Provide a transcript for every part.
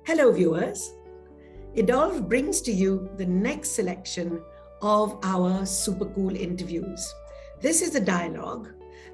Hello, viewers. Edolve brings to you the next selection of our super cool interviews. This is a dialogue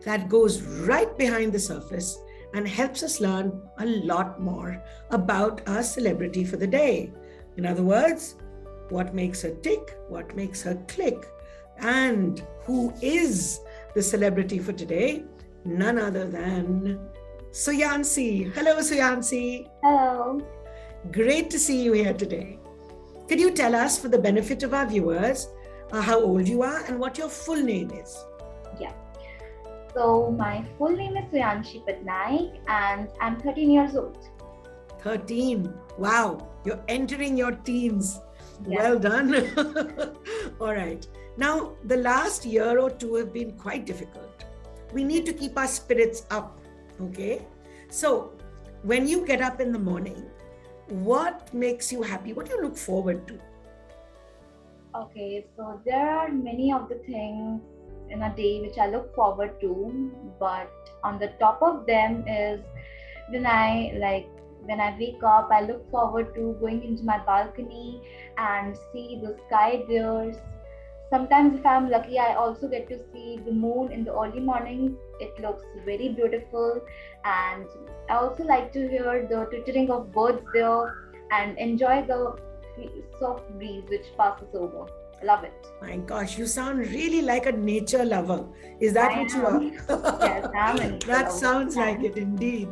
that goes right behind the surface and helps us learn a lot more about our celebrity for the day. In other words, what makes her tick, what makes her click, and who is the celebrity for today? None other than Suyansi. Hello, Suyansi. Hello. Great to see you here today. Could you tell us, for the benefit of our viewers, how old you are and what your full name is? Yeah. So my full name is Suyansi Pattnaik and I'm 13 years old. 13. Wow. You're entering your teens. Yeah. Well done. All right. Now, the last year or two have been quite difficult. We need to keep our spirits up. Okay. So when you get up in the morning, what makes you happy? What do you look forward to? Okay, so there are many of the things in a day which I look forward to, but on the top of them is when I wake up, I look forward to going into my balcony and see the sky there. Sometimes if I'm lucky, I also get to see the moon in the early morning. It looks very beautiful, and I also like to hear the twittering of birds there and enjoy the soft breeze which passes over. Love it. My gosh, you sound really like a nature lover. Is that what you are? Yes, I'm a nature That lover. sounds like it indeed.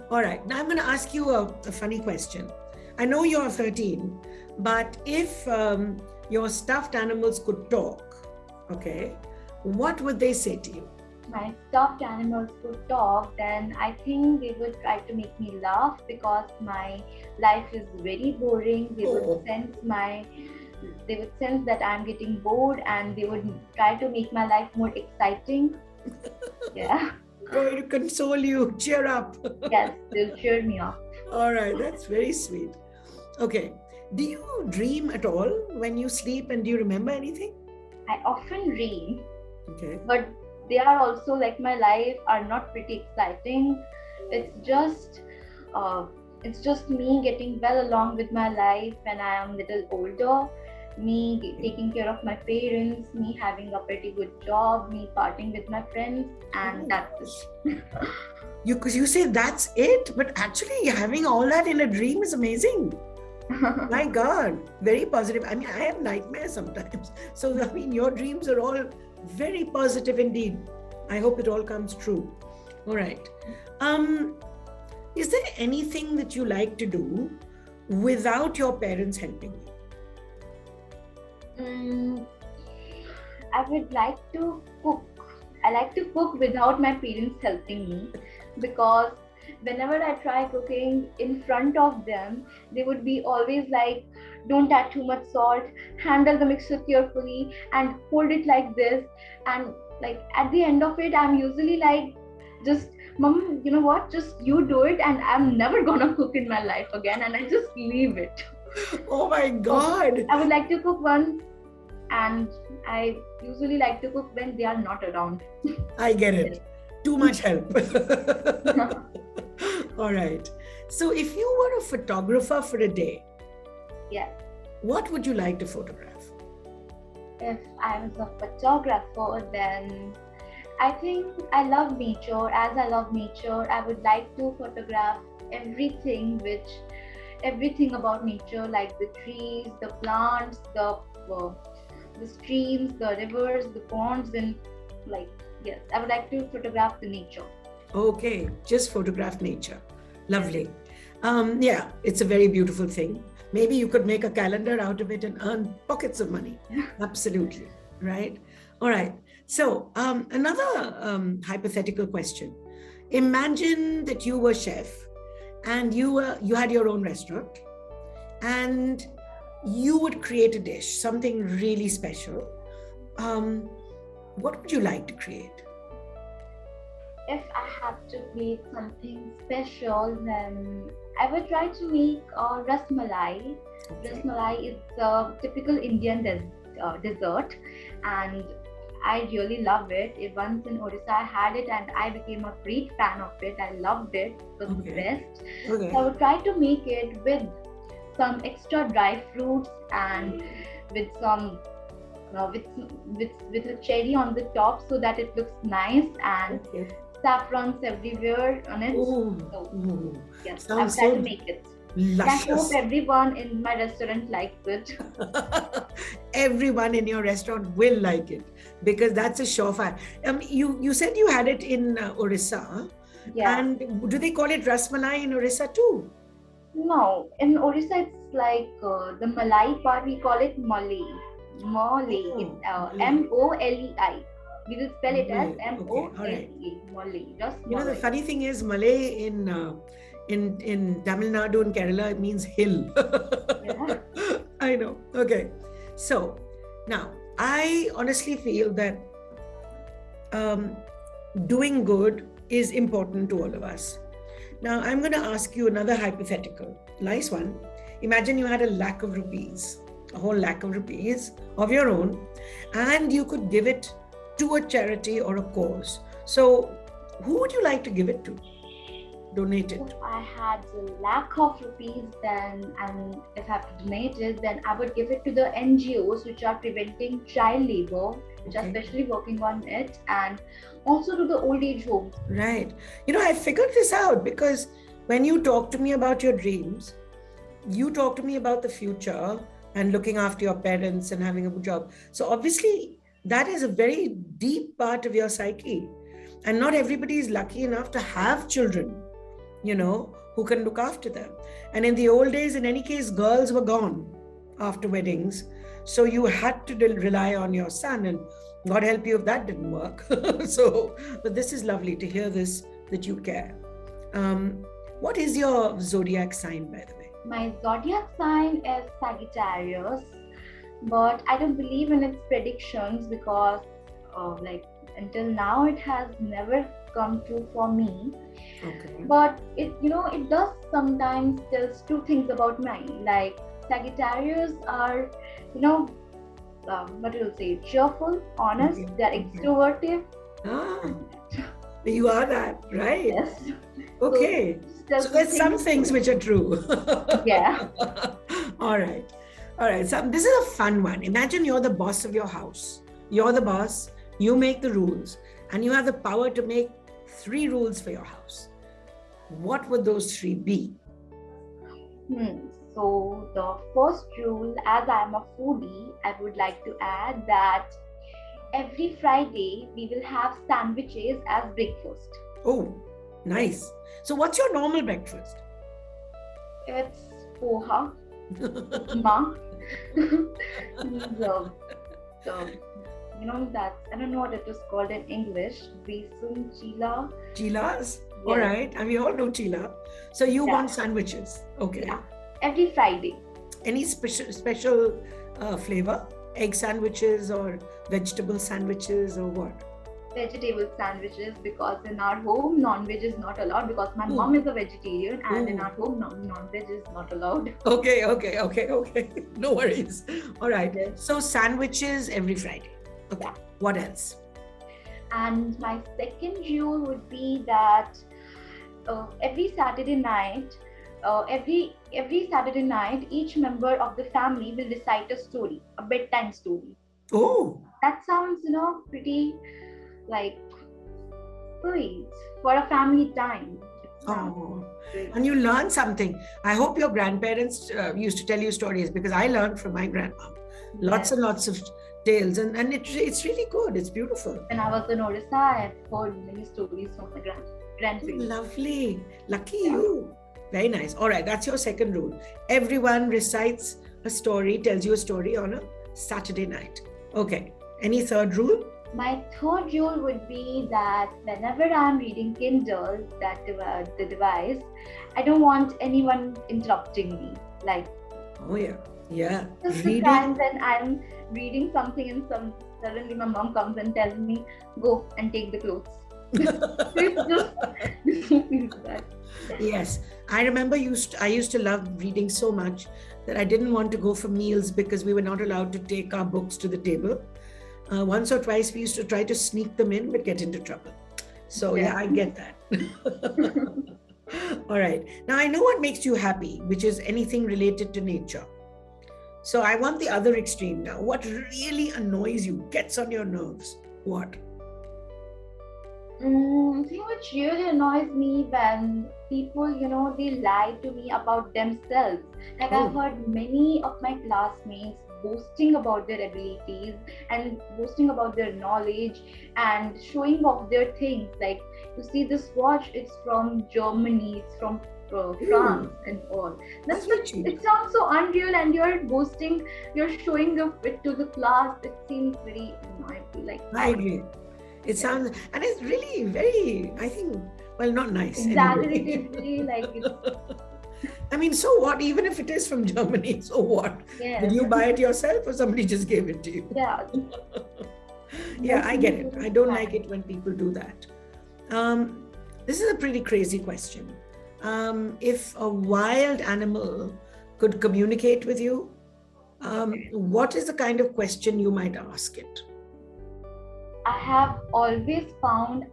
All right, now I'm going to ask you a funny question. I know you're 13, but if your stuffed animals could talk, okay, what would they say to you? My stuffed animals could talk, then I think they would try to make me laugh because my life is very boring. They would sense that I'm getting bored, and they would try to make my life more exciting. Yeah. Going to console you, cheer up. Yes, they'll cheer me up. All right, that's very sweet. Okay, do you dream at all when you sleep, and do you remember anything? I often dream, Okay. but they are also, like, my life are not pretty exciting. It's just me getting well along with my life when I am little older, me taking care of my parents, me having a pretty good job, me partying with my friends, and that's it. You say that's it, but actually having all that in a dream is amazing. My God, very positive. I mean, I have nightmares sometimes. So, I mean, your dreams are all very positive indeed. I hope it all comes true. All right. Is there anything that you like to do without your parents helping you? I would like to cook. I like to cook without my parents helping me, because whenever I try cooking in front of them, they would be always like, don't add too much salt, handle the mixture carefully, and hold it like this. And like at the end of it, I'm usually like, just, Mom, you know what? Just you do it, and I'm never gonna cook in my life again. And I just leave it. Oh my God. I would like to cook once, and I usually like to cook when they are not around. I get it. Too much help. All right. So if you were a photographer for a day, Yes. what would you like to photograph? If I was a photographer, then I think I love nature. As I love nature, I would like to photograph everything about nature, like the trees, the plants, the streams, the rivers, the ponds, and yes, I would like to photograph the nature. Okay, just photograph nature. Lovely. Yeah, it's a very beautiful thing. Maybe you could make a calendar out of it and earn pockets of money. Absolutely. Right. All right. So another hypothetical question. Imagine that you were chef and you had your own restaurant, and you would create a dish, something really special. What would you like to create? If I have to create something special, then I would try to make a ras malai. Okay. Ras malai is a typical Indian dessert, and I really love it. Once in Odisha, I had it and I became a great fan of it. I loved it. It was the best. Okay. So I would try to make it with some extra dry fruits and with some with a cherry on the top so that it looks nice, and Okay. saffrons everywhere on it. Oh, So oh, yes, I've sounds tried to so make it. And I hope luscious. everyone in my restaurant likes it. Everyone in your restaurant will like it because that's a surefire. You said you had it in Orissa, huh? Yeah. And do they call it rasmalai in Orissa too? No, in Orissa it's like the Malai part we call it Malay. Malay. It's Oh, Malay. Molei. We will spell it as Malay. Okay, all right. Molea. Malay. Just You know, the Malay. funny thing is, Malay in Tamil Nadu and Kerala, it means hill. Yeah. I know. Okay. So now I honestly feel that doing good is important to all of us. Now I'm going to ask you another hypothetical. Nice one. Imagine you had a lakh of rupees, a whole lakh of rupees of your own, and you could give it to a charity or a cause. So who would you like to give it to? Donate it. If I had a lakh of rupees, then, and if I have to donate it, then I would give it to the NGOs which are preventing child labor, which are Okay. especially working on it, and also to the old age homes. Right. You know, I figured this out because when you talk to me about your dreams, you talk to me about the future and looking after your parents and having a good job. So obviously, that is a very deep part of your psyche. And not everybody is lucky enough to have children, you know, who can look after them. And in the old days, in any case, girls were gone after weddings. So you had to rely on your son, and God help you if that didn't work. So, but this is lovely to hear this, that you care. What is your zodiac sign, by the way? My zodiac sign is Sagittarius, but I don't believe in its predictions because, like, until now it has never come true for me. Okay. But it does sometimes tells two things about me. Like Sagittarius are, what do you say, cheerful, honest, Okay. they're Okay. extroverted. Ah, you are that, right? Yes. Okay. So So there's some things which are true. Yeah. All right. All right. So this is a fun one. Imagine you're the boss of your house. You're the boss. You make the rules, and you have the power to make 3 rules for your house. What would those 3 be? So the first rule, as I am a foodie, I would like to add that every Friday we will have sandwiches as breakfast. Oh, nice. So what's your normal breakfast? It's poha, upma. That I don't know what it is called in English. Besan chila. Chilas? Yeah. All right. And we all know chila. So you Yeah. want sandwiches. Okay. Yeah. Every Friday. Any special flavor? Egg sandwiches or vegetable sandwiches or what? Vegetable sandwiches, because in our home non-veg is not allowed, because my mom is a vegetarian, and in our home non-veg is not allowed. Okay. No worries. All right. Yes. So sandwiches every Friday. Okay. Yeah. What else? And my second rule would be that every Saturday night, each member of the family will recite a story, a bedtime story. Oh, That sounds, pretty like sweet for a family time. It sounds oh. great. And you learn something. I hope your grandparents used to tell you stories, because I learned from my grandma. Lots Yes. and lots of tales, and it's really good. It's beautiful. When I was in Orissa, I heard many stories from my grandparents. Lovely. Lucky Yeah. you. Very nice. All right, that's your second rule. Everyone recites a story, tells you a story on a Saturday night. Okay. Any third rule? My third rule would be that whenever I'm reading Kindle, the device, I don't want anyone interrupting me. Like, Oh yeah. Yeah. just the time when I'm reading something and suddenly my mom comes and tells me, go and take the clothes. It's just that. Yes. I remember I used to love reading so much that I didn't want to go for meals because we were not allowed to take our books to the table. Once or twice we used to try to sneak them in, but get into trouble. So yeah, I get that. All right. Now I know what makes you happy, which is anything related to nature. So I want the other extreme now. What really annoys you, gets on your nerves? What? I think which really annoys me when people, they lie to me about themselves. Like I've Oh, heard many of my classmates boasting about their abilities and boasting about their knowledge and showing off their things. Like, you see this watch, it's from Germany, it's from France ooh, and all. that's That's very what cheap. it sounds so unreal, and you're boasting, you're showing it to the class. It seems very annoying. Like, I agree. It yeah, sounds, and it's really very, I think, well, not nice anyway. exaggeratedly, like it's, I mean, so what? Even if it is from Germany, so what? Did yes, you buy it yourself or somebody just gave it to you? yeah, Yeah, I nothing get is it. I really don't like fine. it when people do that. Um, this is a pretty crazy question. If a wild animal could communicate with you, what is the kind of question you might ask it? I have always found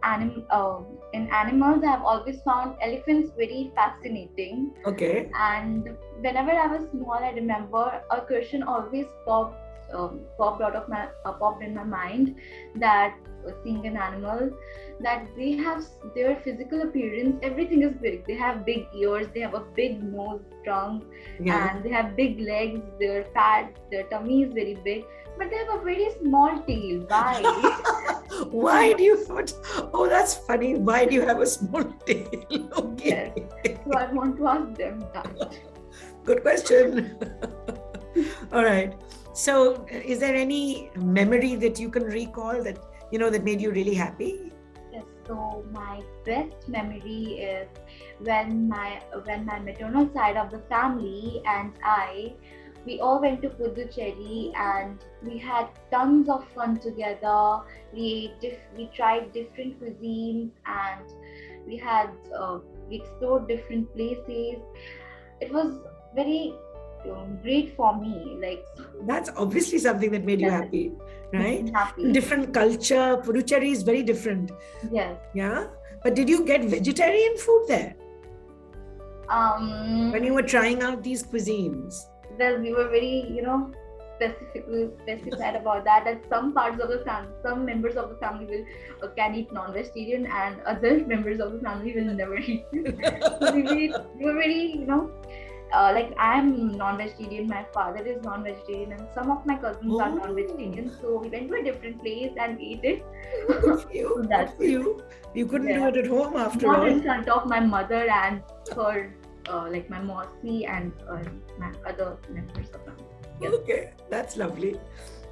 in animals. I have always found elephants very fascinating. Okay. And whenever I was small, I remember a question always popped in my mind, that seeing an animal, that they have their physical appearance, everything is big. They have big ears, they have a big nose, trunk, Yeah. and they have big legs. They're fat, their tummy is very big, but they have a very small tail. Why? Why do you put, oh, that's funny. Why do you have a small tail? Okay. Yes. So I want to ask them that. Good question. All right. So, is there any memory that you can recall that, that made you really happy? Yes, so my best memory is when my maternal side of the family and we all went to Puducherry and we had tons of fun together. We tried different cuisines, and we had we explored different places. It was very great for me. Like, That's obviously something that made you yes, happy, makes right? me happy. Different culture. Puducherry is very different. Yes. Yeah. But did you get vegetarian food there when you Um. were trying out these cuisines? Well, we were very, specified about that. That some parts of the family, some members of the family will can eat non-vegetarian, and other members of the family will never eat. So we were very, like, I'm non-vegetarian, my father is non-vegetarian, and some of my cousins are Oh, non-vegetarian. So we went to a different place and ate it. good for you. So Good that's for it. you. You couldn't do Yeah. it at home after Not all. in front of my mother and her, like my Mossy and my other members of family. Yes. Okay, that's lovely.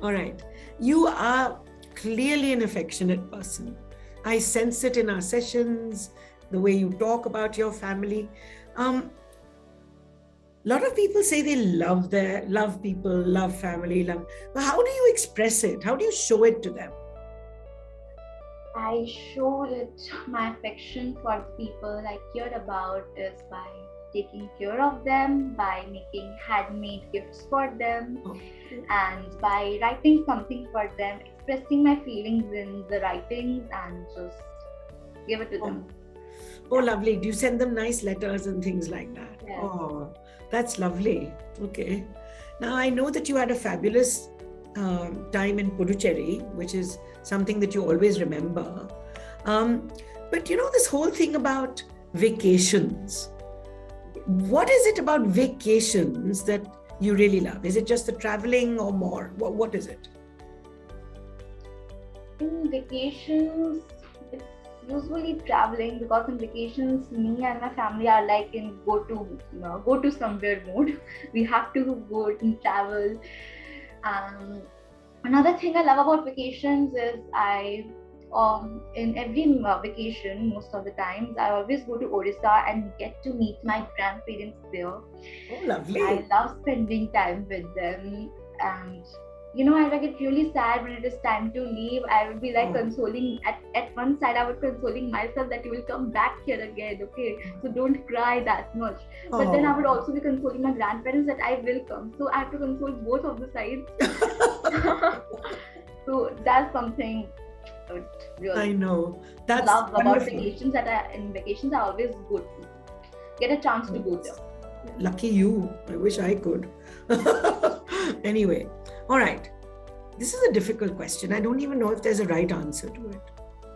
All right. You are clearly an affectionate person. I sense it in our sessions, the way you talk about your family. A lot of people say they love people, love family, love. But how do you express it? How do you show it to them? I showed it my affection for the people I cared about is by taking care of them, by making handmade gifts for them, Oh, and by writing something for them, expressing my feelings in the writings, and just give it to oh, them. oh, lovely. Do you send them nice letters and things like that? Yes. Oh, that's lovely. Okay. Now, I know that you had a fabulous time in Puducherry, which is something that you always remember. But this whole thing about vacations, what is it about vacations that you really love? Is it just the traveling or more? What is it? In vacations, it's usually traveling, because in vacations, me and my family are like in go to somewhere mode. We have to go and travel. Another thing I love about vacations is in every vacation, most of the times, I always go to Odisha and get to meet my grandparents there. Oh, lovely. I love spending time with them, and I get really sad when it is time to leave. I would be like consoling at one side. I would consoling myself that you will come back here again, okay? So don't cry that much. But then I would also be consoling my grandparents that I will come. So I have to console both of the sides. So that's something I would really I know. That's love about wonderful. vacations. In vacations I always go to. get a chance to go there. Lucky you. I wish I could. Anyway, all right. This is a difficult question. I don't even know if there's a right answer to it.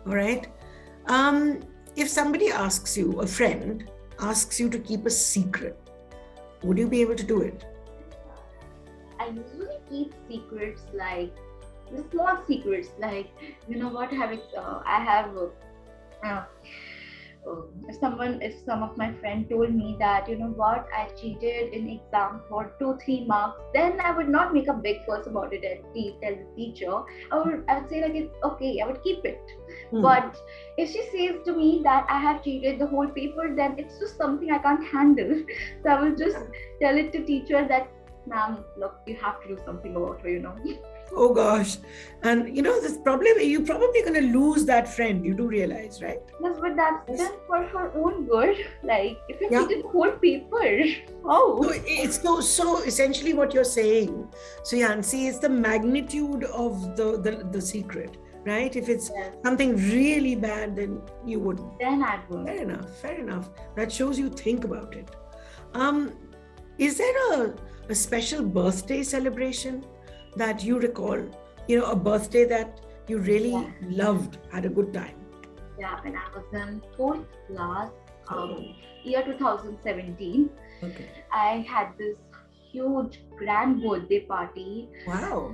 All right. If somebody asks you, a friend asks you to keep a secret, would you be able to do it? I usually keep secrets, like the small secrets, like, you know what, I have if some of my friend told me that, you know what, I cheated in exam for 2-3 marks, then I would not make a big fuss about it and tell the teacher. I would say like, it's okay, I would keep it. But if she says to me that I have cheated the whole paper, then it's just something I can't handle. So I will just tell it to teacher that, ma'am, look, you have to do something about her, you know. Oh gosh. And you know, this problem, you're probably going to lose that friend. You do realize, right? Yes, but that's done for her own good. Like, if you cheated the whole paper, how? So it's so essentially what you're saying, Suyansi, is the magnitude of the secret, right? If it's something really bad, then you wouldn't. Then I would. Fair enough. That shows you think about it. Is there a special birthday celebration that you recall? You know, a birthday that you really loved, had a good time? Yeah, when I was in 4th class, year 2017, I had this huge grand birthday party. Wow.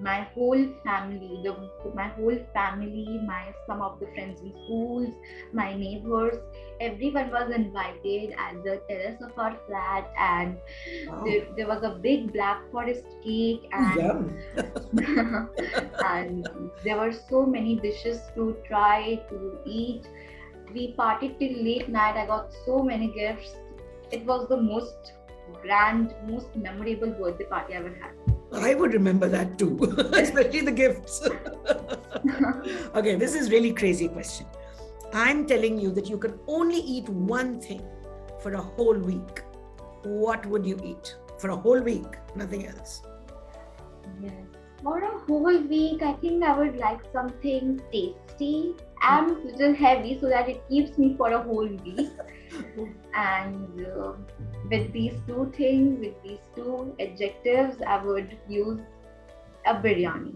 My whole family, some of the friends in schools, my neighbors, everyone was invited at the terrace of our flat, and there was a big Black Forest cake, and and there were so many dishes to try, to eat. We partied till late night. I got so many gifts. It was the most grand, most memorable birthday party I ever had. I would remember that too, especially the gifts. Okay, this is really crazy question. I'm telling you that you can only eat one thing for a whole week. What would you eat for a whole week? Nothing else. Yes. For a whole week, I think I would like something tasty and a little heavy so that it keeps me for a whole week. And with these two adjectives, I would use a biryani.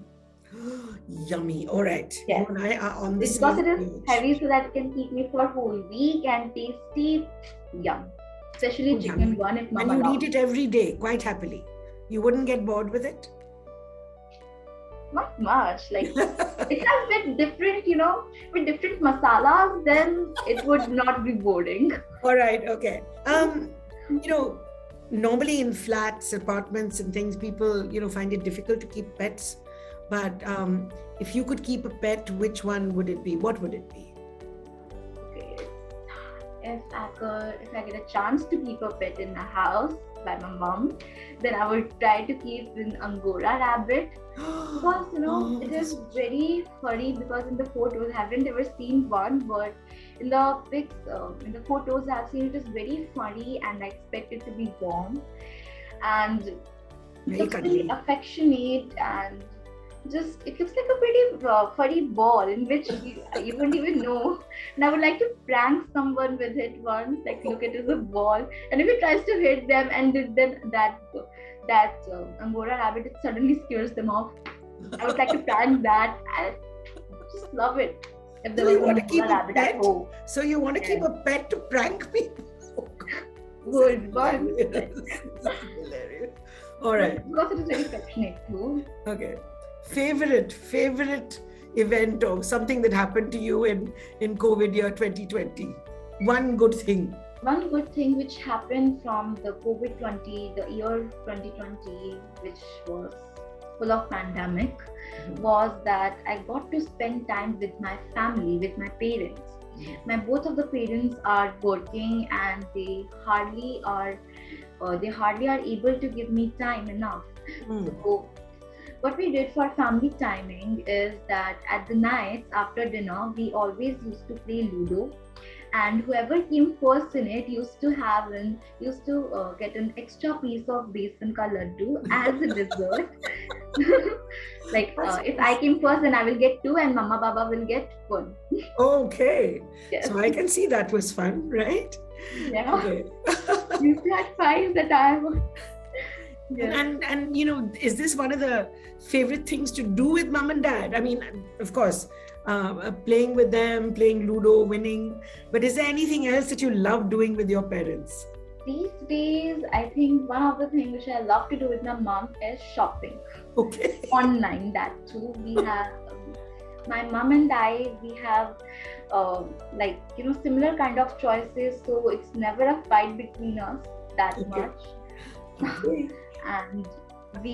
Yummy. All right. Yes. You and I are on the Because same it is page. heavy so that it can keep me for a whole week, and tasty, yum. Especially chicken one if mama And you'd allows. eat it every day, quite happily. You wouldn't get bored with it? Not much. Like, it has with different, with different masalas, then it would not be boring. All right. Okay. Normally in flats, apartments and things, people, find it difficult to keep pets. But if you could keep a pet, which one would it be? What would it be? Okay. If I get a chance to keep a pet in the house by my mom, then I would try to keep an Angora rabbit. Because, it is very furry, because in the photos, I haven't ever seen one, but in the pics, in the photos I've seen, it is very furry, and I expect it to be warm. And it looks very affectionate, and it looks like a pretty furry ball in which you wouldn't even know. And I would like to prank someone with it once, like look, it is a ball, and if it tries to hit them, and then that Angora rabbit, it suddenly scares them off. I would like to prank that. I just love it. If there was an Angora rabbit at home. So you want to keep a pet to prank people? Good one. Hilarious. All right. Because it is very affectionate too. Okay. Favorite event or something that happened to you in COVID year 2020? One good thing. One good thing which happened from the the year 2020, which was full of pandemic, was that I got to spend time with my family, with my parents. Both of the parents are working, and they hardly are able to give me time enough. So what we did for family timing is that at the nights after dinner, we always used to play Ludo, and whoever came first in it used to get an extra piece of besan ka laddu as a dessert. Like if I came first, then I will get 2 and Mama Baba will get 1. Okay. Yes. So I can see that was fun, right? Yeah. Okay. You had 5 that I was. Yes. And is this one of the favorite things to do with mom and dad? I mean, of course, playing with them, playing Ludo, winning. But is there anything else that you love doing with your parents? These days, I think one of the things which I love to do with my mom is shopping. Okay. Online, that too. We have my mom and I. We have similar kind of choices. So it's never a fight between us that much. Okay. And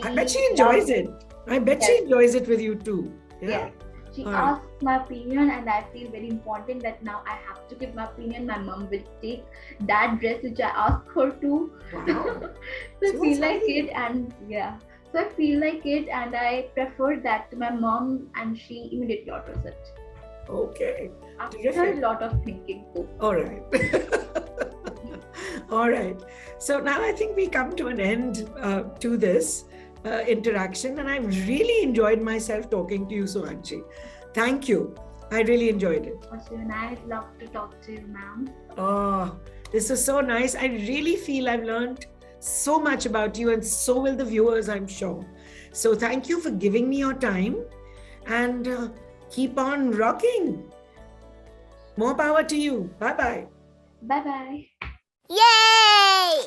I bet she enjoys it. I bet she enjoys it with you too. Yeah. Yes. She asks my opinion, and I feel very important that now I have to give my opinion. My mom will take that dress which I asked her to. Wow. So I feel like it, and so I feel like it, and I prefer that to my mom, and she immediately orders it. Okay. After a lot of thinking too. All right. All right. So now I think we come to an end to this interaction, and I've really enjoyed myself talking to you, Suyansi. Thank you. I really enjoyed it. And I'd love to talk to you, ma'am. Oh, this was so nice. I really feel I've learned so much about you, and so will the viewers, I'm sure. So thank you for giving me your time, and keep on rocking. More power to you. Bye-bye. Bye-bye. Yay!